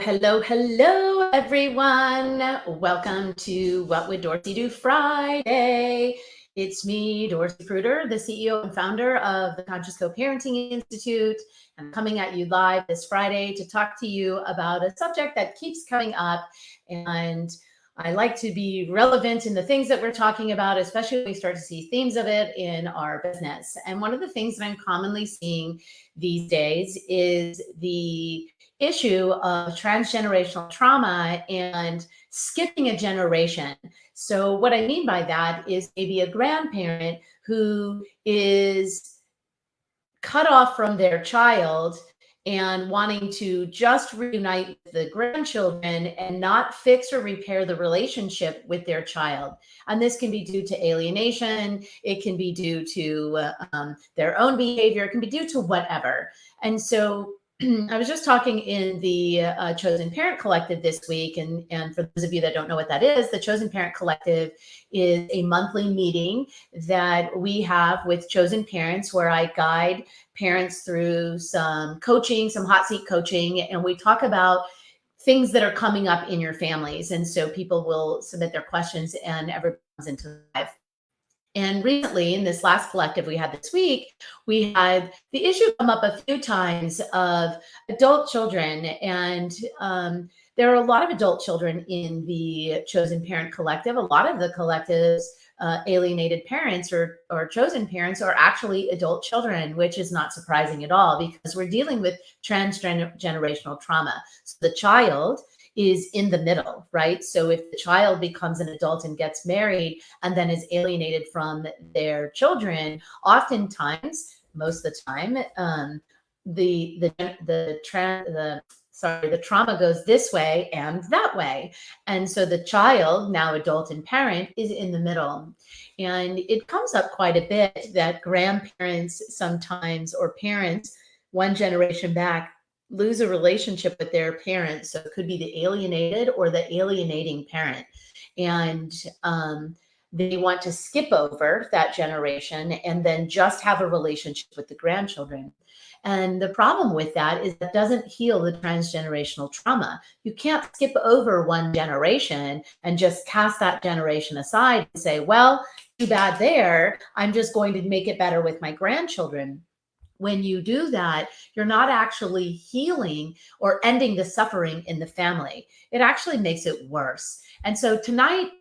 Hello, everyone. Welcome to What Would Dorcy Do Friday. It's me, Dorcy Pruter, the CEO and founder of the Conscious Co-Parenting Institute. I'm coming at you live this Friday to talk to you about a subject that keeps coming up. And I like to be relevant in the things that we're talking about, especially when we start to see themes of it in our business. And one of the things that I'm commonly seeing these days is the issue of transgenerational trauma and skipping a generation. So what I mean by that is maybe a grandparent who is cut off from their child and wanting to just reunite with the grandchildren and not fix or repair the relationship with their child. And this can be due to alienation. It can be due to their own behavior. It can be due to whatever. And so I was just talking in the Chosen Parent Collective this week. And for those of you that don't know what that is, the Chosen Parent Collective is a monthly meeting that we have with chosen parents where I guide parents through some coaching, some hot seat coaching, and we talk about things that are coming up in your families. And so people will submit their questions and everyone comes into live. And recently, in this last collective we had this week, we had the issue come up a few times of adult children. And there are a lot of adult children in the Chosen Parent Collective. A lot of the collective's alienated parents or chosen parents are actually adult children, which is not surprising at all because we're dealing with transgenerational trauma. So the child is in the middle, right? So if the child becomes an adult and gets married and then is alienated from their children, oftentimes, most of the time, the trauma goes this way and that way. And so the child, now adult and parent, is in the middle. And it comes up quite a bit that grandparents sometimes, or parents one generation back, lose a relationship with their parents. So it could be the alienated or the alienating parent. And they want to skip over that generation and then just have a relationship with the grandchildren. And the problem with that is that doesn't heal the transgenerational trauma. You can't skip over one generation and just cast that generation aside and say, well, too bad there. I'm just going to make it better with my grandchildren. When you do that, you're not actually healing or ending the suffering in the family. It actually makes it worse. And so today,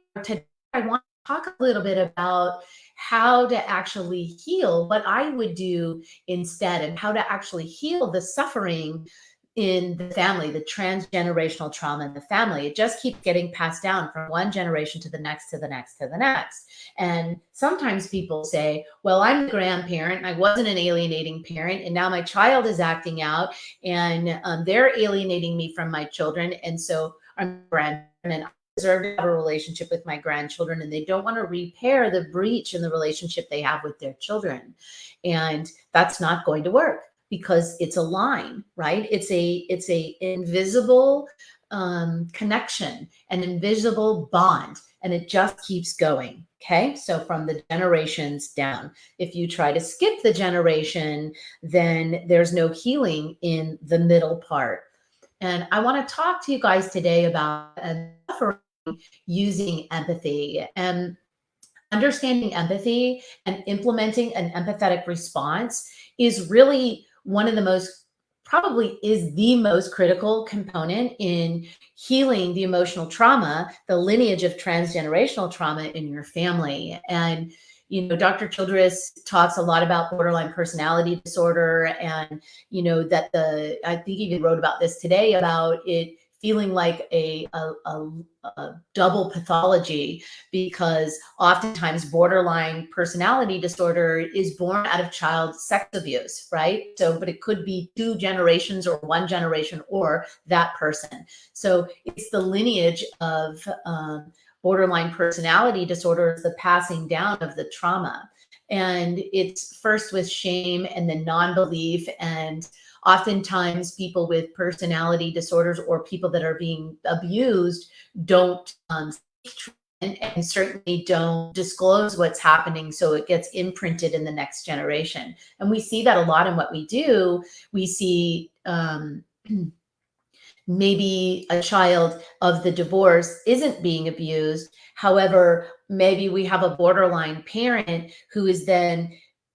I want to talk a little bit about how to actually heal, what I would do instead, and how to actually heal the suffering in the family, the transgenerational trauma in the family. It just keeps getting passed down from one generation to the next, to the next, to the next. And sometimes people say, well, I'm a grandparent, I wasn't an alienating parent, and now my child is acting out and they're alienating me from my children. And so I'm a grandparent and I deserve to have a relationship with my grandchildren, and they don't want to repair the breach in the relationship they have with their children. And that's not going to work, because it's a line, right? It's a invisible connection, an invisible bond, and it just keeps going. Okay, so from the generations down. If you try to skip the generation, then there's no healing in the middle part. And I want to talk to you guys today about suffering using empathy and understanding empathy and implementing an empathetic response is really one of the most, probably is the most critical component in healing the emotional trauma, the lineage of transgenerational trauma in your family. And, you know, Dr. Childress talks a lot about borderline personality disorder, and, you know, that I think he even wrote about this today, about it feeling like a double pathology, because oftentimes borderline personality disorder is born out of child sex abuse, right? So, but it could be two generations or one generation or that person. So it's the lineage of borderline personality disorder, is the passing down of the trauma. And it's first with shame and then non-belief, and oftentimes people with personality disorders or people that are being abused don't seek treatment and certainly don't disclose what's happening, so it gets imprinted in the next generation. And we see that a lot in what we do. We see maybe a child of the divorce isn't being abused. However, maybe we have a borderline parent who is then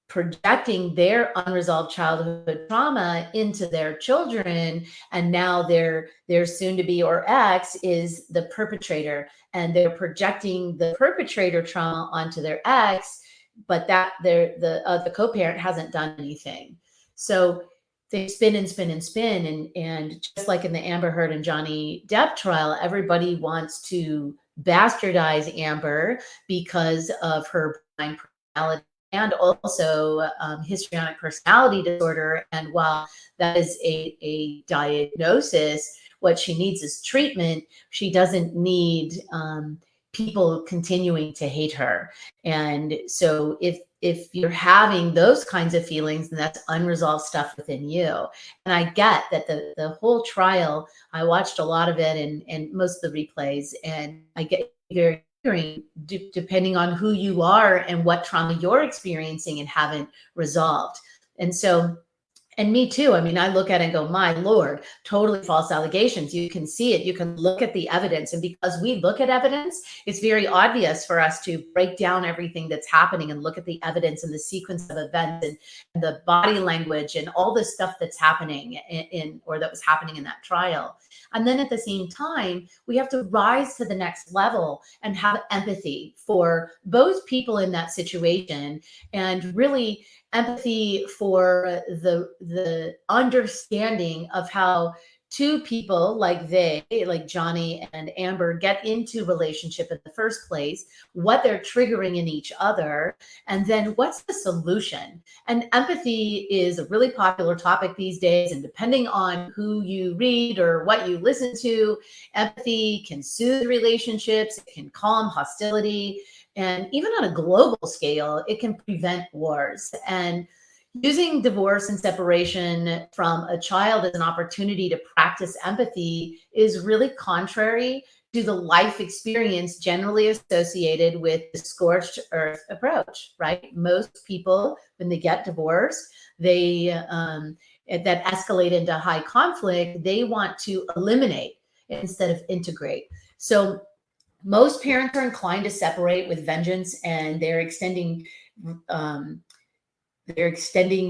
projecting their unresolved childhood trauma into their children, and now their soon to be or ex is the perpetrator, and they're projecting the perpetrator trauma onto their ex, but that the co-parent hasn't done anything. So they spin and spin and spin, and just like in the Amber Heard and Johnny Depp trial, everybody wants to bastardize Amber because of her blind personality and also histrionic personality disorder. And while that is a diagnosis, what she needs is treatment. She doesn't need people continuing to hate her. And so if you're having those kinds of feelings, then that's unresolved stuff within you. And I get that the whole trial, I watched a lot of it and most of the replays, and I get very depending on who you are and what trauma you're experiencing and haven't resolved. And so, and me too. I mean, I look at it and go, my Lord, totally false allegations. You can see it. You can look at the evidence. And because we look at evidence, it's very obvious for us to break down everything that's happening and look at the evidence and the sequence of events and the body language and all the stuff that's happening or that was happening in that trial. And then at the same time, we have to rise to the next level and have empathy for both people in that situation, and really empathy for the understanding of how two people like Johnny and Amber get into relationship in the first place, what they're triggering in each other, and then what's the solution. And empathy is a really popular topic these days, and depending on who you read or what you listen to, empathy can soothe relationships, it can calm hostility, and even on a global scale, it can prevent wars. And using divorce and separation from a child as an opportunity to practice empathy is really contrary to the life experience generally associated with the scorched earth approach, right? Most people, when they get divorced, they that escalate into high conflict, they want to eliminate instead of integrate. So most parents are inclined to separate with vengeance, and they're extending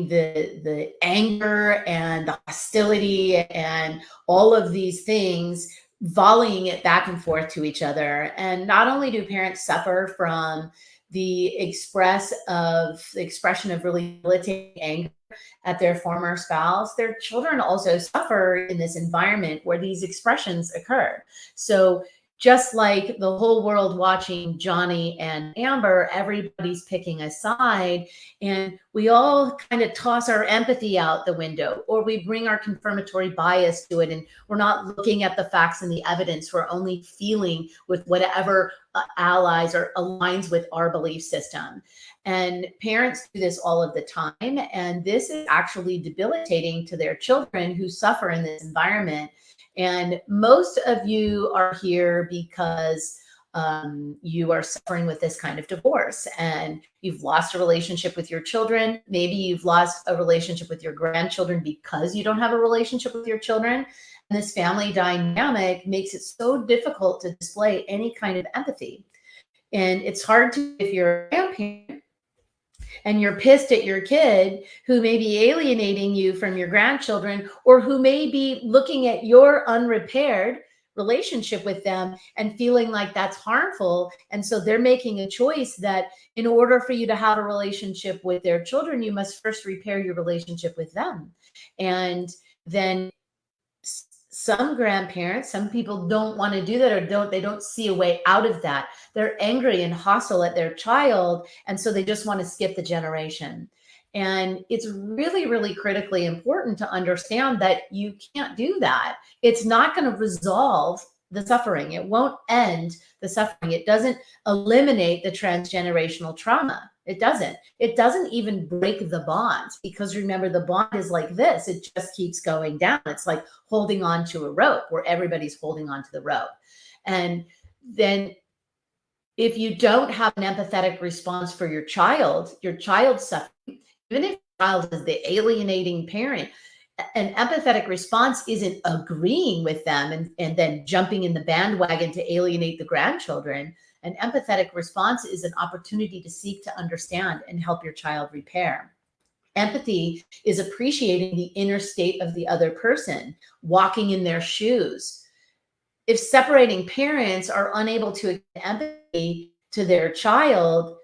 the anger and the hostility and all of these things, volleying it back and forth to each other. And not only do parents suffer from the expression of really debilitating anger at their former spouse, their children also suffer in this environment where these expressions occur. So just like the whole world watching Johnny and Amber, everybody's picking a side, and we all kind of toss our empathy out the window, or we bring our confirmatory bias to it, and we're not looking at the facts and the evidence. We're only feeling with whatever allies or aligns with our belief system. And parents do this all of the time, and this is actually debilitating to their children who suffer in this environment. And most of you are here because you are suffering with this kind of divorce, and you've lost a relationship with your children. Maybe you've lost a relationship with your grandchildren because you don't have a relationship with your children. And this family dynamic makes it so difficult to display any kind of empathy. And it's hard to, if you're a grandparent and you're pissed at your kid who may be alienating you from your grandchildren, or who may be looking at your unrepaired relationship with them and feeling like that's harmful. And so they're making a choice that in order for you to have a relationship with their children, you must first repair your relationship with them. And then some grandparents, some people don't want to do that, or they don't see a way out of that. They're angry and hostile at their child, and so they just want to skip the generation. And it's really, really critically important to understand that you can't do that. It's not going to resolve the suffering. It won't end the suffering. It doesn't eliminate the transgenerational trauma. It doesn't. It doesn't even break the bond, because remember, the bond is like this. It just keeps going down. It's like holding on to a rope, where everybody's holding on to the rope. And then if you don't have an empathetic response for your child suffering, even if your child is the alienating parent, An empathetic response isn't agreeing with them and then jumping in the bandwagon to alienate the grandchildren. An empathetic response is an opportunity to seek to understand and help your child repair. Empathy is appreciating the inner state of the other person, walking in their shoes. If separating parents are unable to extend empathy to their child,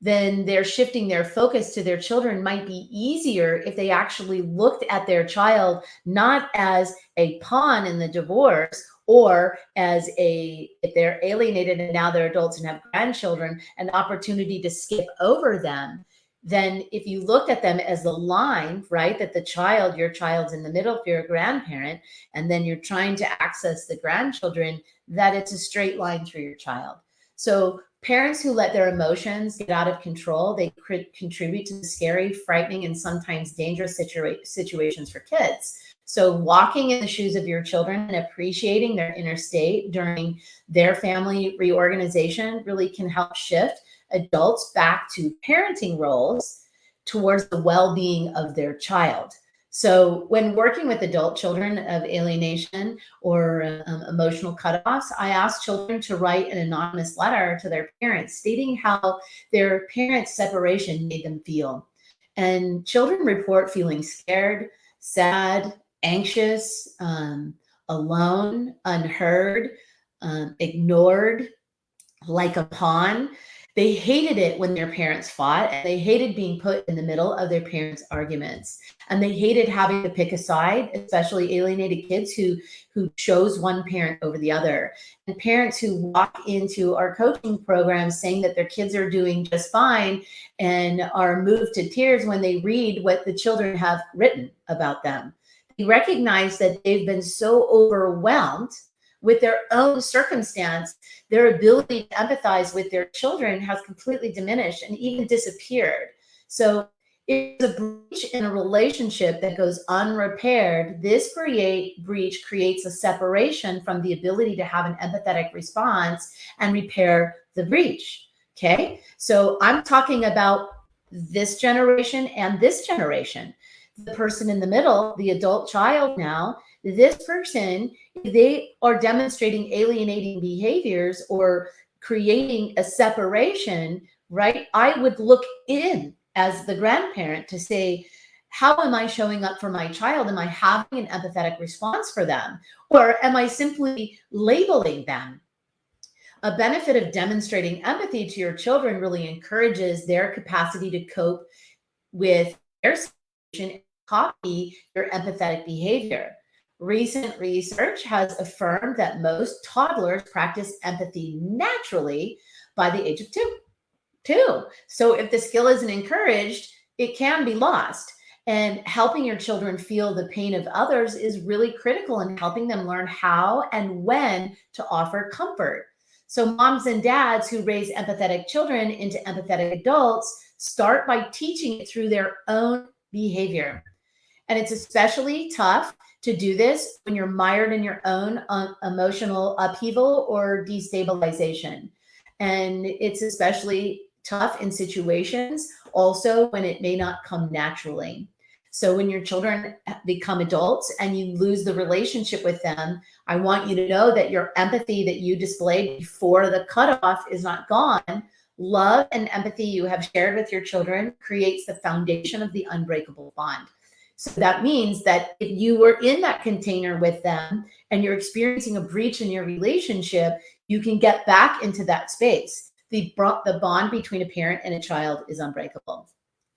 then they're shifting their focus to their children might be easier if they actually looked at their child not as a pawn in the divorce, or as if they're alienated and now they're adults and have grandchildren, an opportunity to skip over them. Then if you looked at them as the line, right, that your child's in the middle if you're a grandparent, and then you're trying to access the grandchildren, that it's a straight line through your child. So parents who let their emotions get out of control, they contribute to the scary, frightening, and sometimes dangerous situations for kids. So walking in the shoes of your children and appreciating their inner state during their family reorganization really can help shift adults back to parenting roles towards the well-being of their child. So when working with adult children of alienation or emotional cutoffs, I ask children to write an anonymous letter to their parents stating how their parents' separation made them feel. And children report feeling scared, sad, anxious, alone, unheard, ignored, like a pawn. They hated it when their parents fought, and they hated being put in the middle of their parents' arguments. And they hated having to pick a side, especially alienated kids who chose one parent over the other. And parents who walk into our coaching programs saying that their kids are doing just fine and are moved to tears when they read what the children have written about them. They recognize that they've been so overwhelmed with their own circumstance, their ability to empathize with their children has completely diminished and even disappeared. So if a breach in a relationship that goes unrepaired, this breach creates a separation from the ability to have an empathetic response and repair the breach. Okay, so I'm talking about this generation and this generation. The person in the middle, the adult child now, this person, they are demonstrating alienating behaviors or creating a separation, right? I would look in as the grandparent to say, how am I showing up for my child? Am I having an empathetic response for them? Or am I simply labeling them? A benefit of demonstrating empathy to your children really encourages their capacity to cope with their situation and copy your empathetic behavior. Recent research has affirmed that most toddlers practice empathy naturally by the age of two. So if the skill isn't encouraged, it can be lost. And helping your children feel the pain of others is really critical in helping them learn how and when to offer comfort. So moms and dads who raise empathetic children into empathetic adults start by teaching it through their own behavior. And it's especially tough to do this when you're mired in your own emotional upheaval or destabilization. And it's especially tough in situations also when it may not come naturally. So when your children become adults and you lose the relationship with them, I want you to know that your empathy that you displayed before the cutoff is not gone. Love and empathy you have shared with your children creates the foundation of the unbreakable bond. So that means that if you were in that container with them and you're experiencing a breach in your relationship, you can get back into that space. The bond between a parent and a child is unbreakable.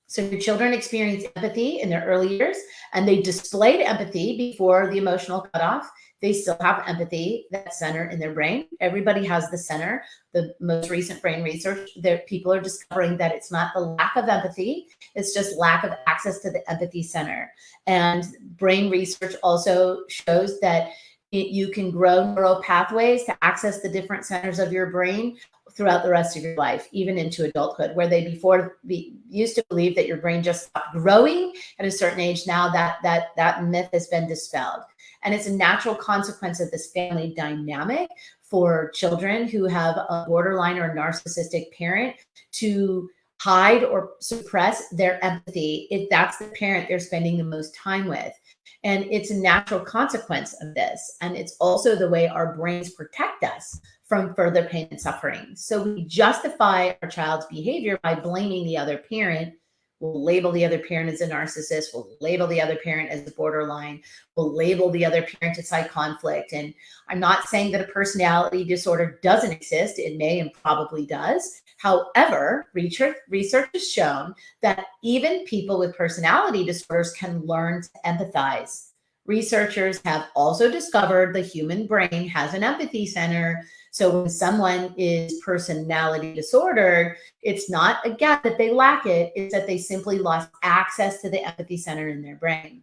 So your children experience empathy in their early years, and they displayed empathy before the emotional cutoff. They still have empathy, that center in their brain. Everybody has the center. The most recent brain research, people are discovering that it's not the lack of empathy, it's just lack of access to the empathy center. And brain research also shows that you can grow neural pathways to access the different centers of your brain throughout the rest of your life, even into adulthood, where they used to believe that your brain just stopped growing at a certain age. Now that myth has been dispelled. And it's a natural consequence of this family dynamic for children who have a borderline or narcissistic parent to hide or suppress their empathy if that's the parent they're spending the most time with. And it's a natural consequence of this. And it's also the way our brains protect us from further pain and suffering. So we justify our child's behavior by blaming the other parent. We'll label the other parent as a narcissist. We'll label the other parent as a borderline. We'll label the other parent as high conflict. And I'm not saying that a personality disorder doesn't exist. It may and probably does. However, research has shown that even people with personality disorders can learn to empathize. Researchers have also discovered the human brain has an empathy center. So when someone is personality disordered, it's not again that they lack it, it's that they simply lost access to the empathy center in their brain.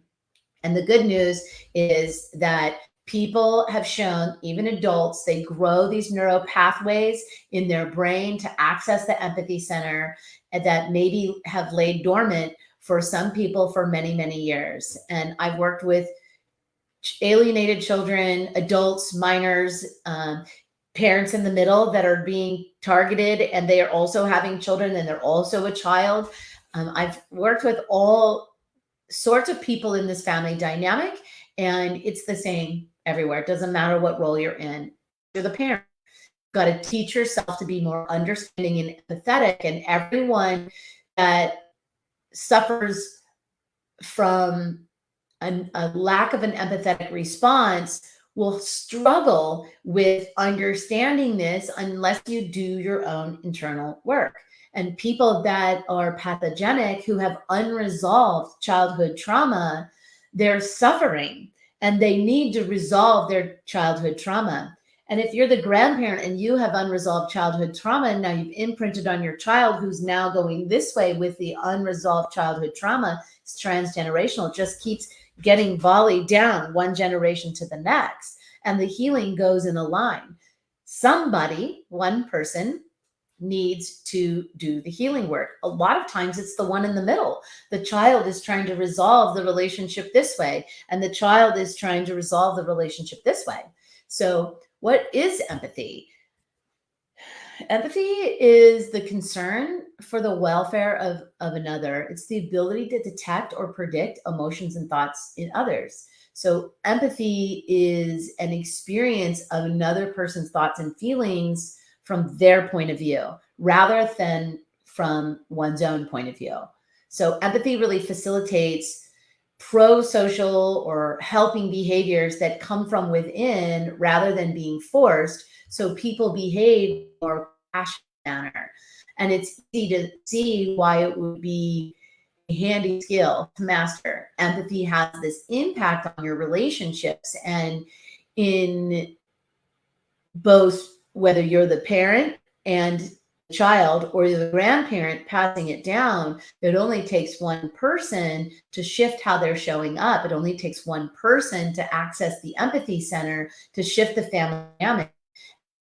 And the good news is that people have shown, even adults, they grow these neural pathways in their brain to access the empathy center that maybe have laid dormant for some people for many, many years. And I've worked with alienated children, adults, minors, parents in the middle that are being targeted, and they are also having children and they're also a child. I've worked with all sorts of people in this family dynamic, and it's the same everywhere. It doesn't matter what role you're in. You're the parent. You've got to teach yourself to be more understanding and empathetic, and everyone that suffers from a lack of an empathetic response will struggle with understanding this unless you do your own internal work. And people that are pathogenic, who have unresolved childhood trauma, they're suffering and they need to resolve their childhood trauma. And if you're the grandparent and you have unresolved childhood trauma, and now you've imprinted on your child who's now going this way with the unresolved childhood trauma, it's transgenerational, it just keeps getting volleyed down one generation to the next. And the healing goes in a line. Somebody, one person, needs to do the healing work. A lot of times it's the one in the middle. The child is trying to resolve the relationship this way, and the child is trying to resolve the relationship this way. So what is empathy? Empathy is the concern for the welfare of another. It's the ability to detect or predict emotions and thoughts in others. So empathy is an experience of another person's thoughts and feelings from their point of view, rather than from one's own point of view. So empathy really facilitates pro-social or helping behaviors that come from within rather than being forced. So people behave more passionate manner. And it's easy to see why it would be a handy skill to master. Empathy has this impact on your relationships, and in both whether you're the parent and the child or the grandparent passing it down, it only takes one person to shift how they're showing up. It only takes one person to access the empathy center to shift the family dynamic.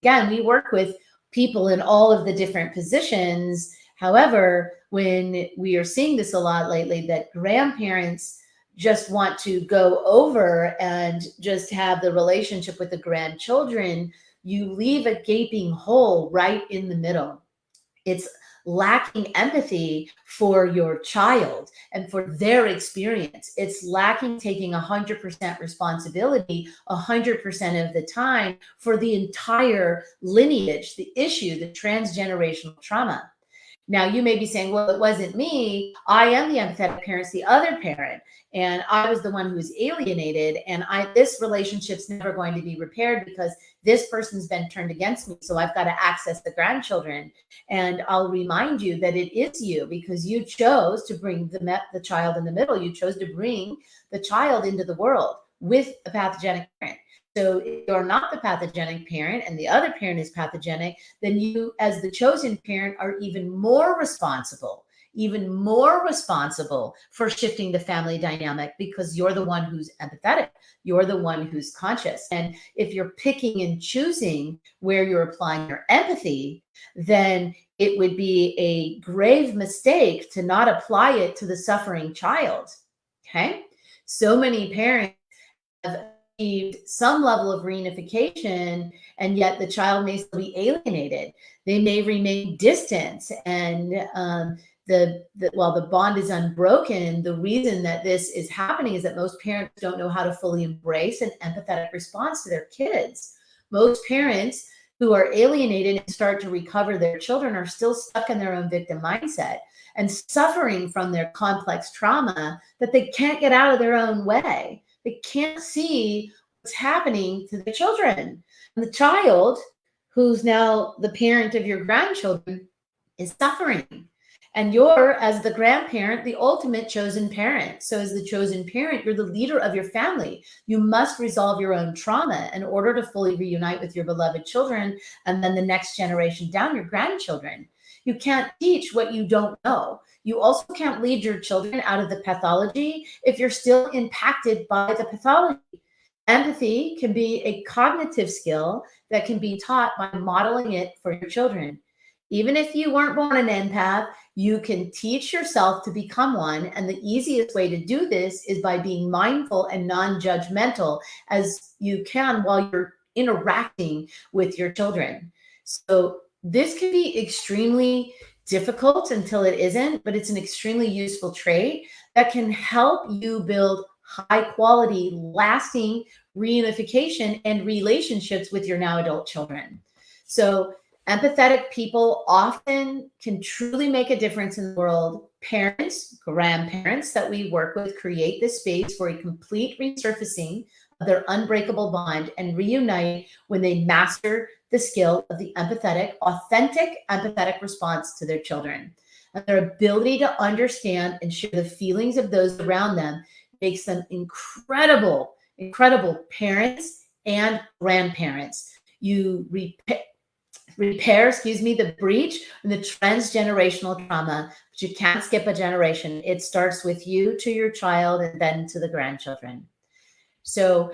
Again, we work with people in all of the different positions. However, when we are seeing this a lot lately, that grandparents just want to go over and just have the relationship with the grandchildren, you leave a gaping hole right in the middle. It's lacking empathy for your child and for their experience. It's lacking taking 100% responsibility 100% of the time for the entire lineage, the issue, the transgenerational trauma. Now, you may be saying, well, it wasn't me. I am the empathetic parent, it's the other parent. And I was the one who was alienated. And this relationship's never going to be repaired because this person's been turned against me. So I've got to access the grandchildren. And I'll remind you that it is you, because you chose to bring the child in the middle. You chose to bring the child into the world with a pathogenic parent. So if you're not the pathogenic parent and the other parent is pathogenic, then you, as the chosen parent, are even more responsible for shifting the family dynamic, because you're the one who's empathetic. You're the one who's conscious. And if you're picking and choosing where you're applying your empathy, then it would be a grave mistake to not apply it to the suffering child. Okay? So many parents have achieved some level of reunification, and yet the child may still be alienated. They may remain distant, and while the bond is unbroken, the reason that this is happening is that most parents don't know how to fully embrace an empathetic response to their kids. Most parents who are alienated and start to recover their children are still stuck in their own victim mindset and suffering from their complex trauma that they can't get out of their own way. They can't see what's happening to their children. And the child, who's now the parent of your grandchildren, is suffering. And you're, as the grandparent, the ultimate chosen parent. So as the chosen parent, you're the leader of your family. You must resolve your own trauma in order to fully reunite with your beloved children and then the next generation down, your grandchildren. You can't teach what you don't know. You also can't lead your children out of the pathology if you're still impacted by the pathology. Empathy can be a cognitive skill that can be taught by modeling it for your children. Even if you weren't born an empath, you can teach yourself to become one. And the easiest way to do this is by being mindful and non-judgmental as you can while you're interacting with your children. So this can be extremely difficult until it isn't, but it's an extremely useful trait that can help you build high quality, lasting reunification and relationships with your now adult children. So empathetic people often can truly make a difference in the world. Parents, grandparents that we work with create this space for a complete resurfacing of their unbreakable bond and reunite when they master the skill of the empathetic, authentic empathetic response to their children. And their ability to understand and share the feelings of those around them makes them incredible parents and grandparents. You repair the breach and the transgenerational trauma, but you can't skip a generation. It starts with you to your child and then to the grandchildren. So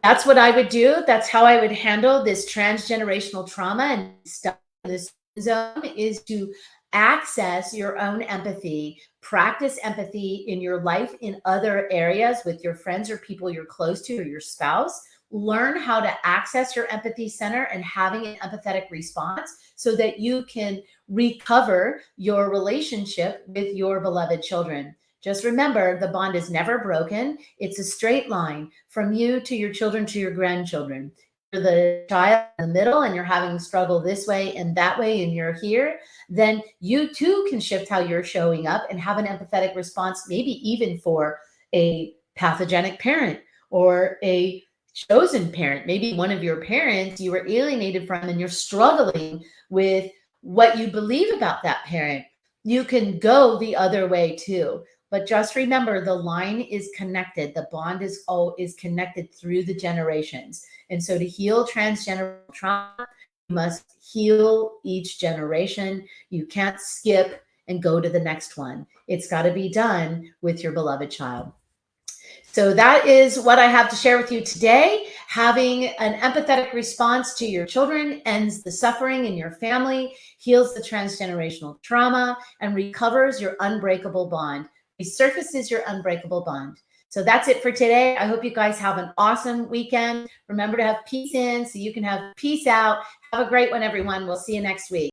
that's what I would do. That's how I would handle this transgenerational trauma and stuff in this zone, is to access your own empathy, practice empathy in your life in other areas with your friends or people you're close to or your spouse. Learn how to access your empathy center and having an empathetic response so that you can recover your relationship with your beloved children. Just remember, the bond is never broken. It's a straight line from you to your children to your grandchildren. You're the child in the middle and you're having struggle this way and that way and you're here, then you too can shift how you're showing up and have an empathetic response, maybe even for a pathogenic parent or a chosen parent. Maybe one of your parents you were alienated from and you're struggling with what you believe about that parent. You can go the other way too. But just remember, the line is connected. The bond is connected through the generations. And so to heal transgenerational trauma, you must heal each generation. You can't skip and go to the next one. It's got to be done with your beloved child. So that is what I have to share with you today. Having an empathetic response to your children ends the suffering in your family, heals the transgenerational trauma, and recovers your unbreakable bond. Resurfaces your unbreakable bond. So that's it for today. I hope you guys have an awesome weekend. Remember to have peace in so you can have peace out. Have a great one, everyone. We'll see you next week.